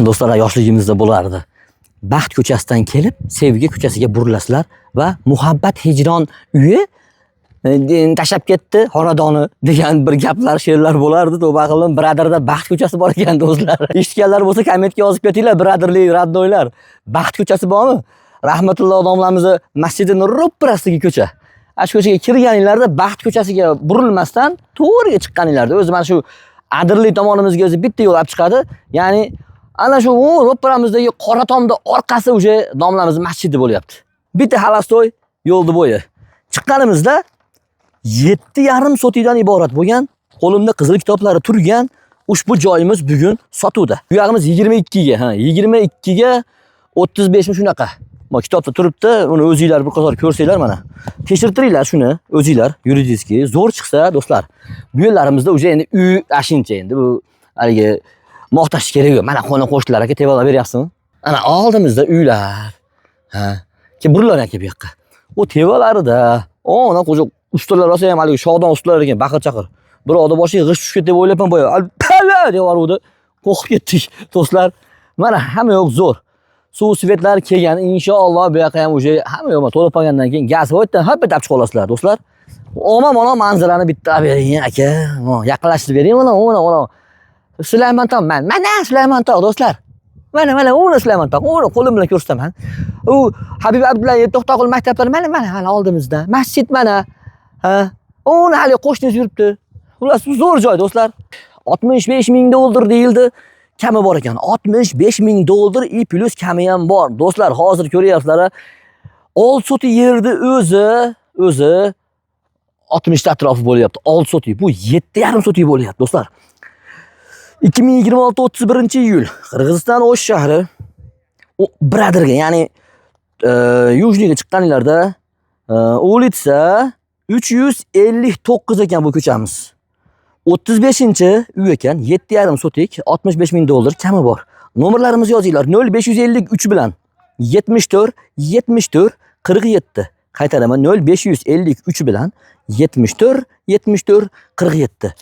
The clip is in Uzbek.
Do'stlar, yoshligimizda bo'lardi. Baxt ko'chasidan kelib, sevgi ko'chasiga burilasizlar va muhabbat hijron uyi tashlab ketdi xonadoni degan bir gaplar, she'rlar bo'lardi. Tavba qildim, birodarda baxt ko'chasi bor ekan do'stlar. Eshitganlar bo'lsa kommentga yozib ketinglar, birodarli raddoylar. Baxt ko'chasi bormi? Rahmatulloh domlamizni masjidini ro'pparasidagi ko'cha. Shu ko'chaga kirganinglarda baxt ko'chasiga burilmasdan to'g'riga chiqqaninglarda o'zi mana shu Adirli tomonimizga o'zi bitta yo'l olib chiqadi. Ya'ni ana shu ro'paramizdagi Qoratomda orqasi o'sha domlamiz masjidi bo'lyapti. Bitta halastoy yo'lni bo'yi. Chiqqanimizda 7,5 sotidan iborat bo'lgan, qo'limda qizil kitoblari turgan ushbu joyimiz bugun sotuvda. Bu yog'imiz 22 ga, 22 ga 35 mi shunaqa. Mana kitobda turibdi, uni o'zingizlar bir qozor ko'rsanglar mana. Tekshirtiringlar shuni, o'zingizlar yuridiski zo'r chiqsa do'stlar. Bu yerlarimizda o'sha endi uy ashincha endi bu haligi maqtash kerak yo'q. Mana xona qo'shnilar aka tevalar beryapsizmi? Ana oldimizda uylar. Ke burillar aka bu yoqqa. O tevalarida, ona qo'sha ustalar olsa ham haligi shodon ustalar ekan, baqir chaqir. Birovda boshiga g'isht tushib ketdi deb o'ylabman boya. Alpala deb yoruvdi. Qo'rqib ketdik do'stlar. Mana hamma yoq zo'r. Suv svetlar kelgan, inshaalloh bu yoqqa ham o'sha hamma yo'q to'lib qolgandan keyin gaz voytdan hoppa dab chiqib olasizlar do'stlar. Mana manzarani bitta bering aka. Yaqinlashtirib bering mana. Sulaymon tog' mana Sulaymon tog' do'stlar. Mana uni Sulaymon tog', uni qo'lim bilan ko'rsataman. U Habib Abdullayev To'xtaqul maktablari mana oldimizda. Masjid mana. Uni hali qo'shnimiz yuribdi. Xullas zo'r joy do'stlar. 65 ming dollar deyildi. Kami bor ekan. 65 ming dollar i plus kami ham bor. Do'stlar, hozir ko'ryapsizlar. Old soti yerdi o'zi 60 ta atrofi bo'lyapti. Old soti. Bu 7,5 soti bo'lyapti do'stlar. 2026 31-iyul Qirg'iziston O'sh shahri Braderga, ya'ni Yujniga chiqqaninglarda ulitsa 359 ekan bu ko'chamiz. 35-uy ekan, 7,5 sotik, 65 ming dollar kami bor. Nomerlarimizni yozinglar. 0553 bilan 74 74 47. Qaytaraman, 0553 bilan 74 74 47.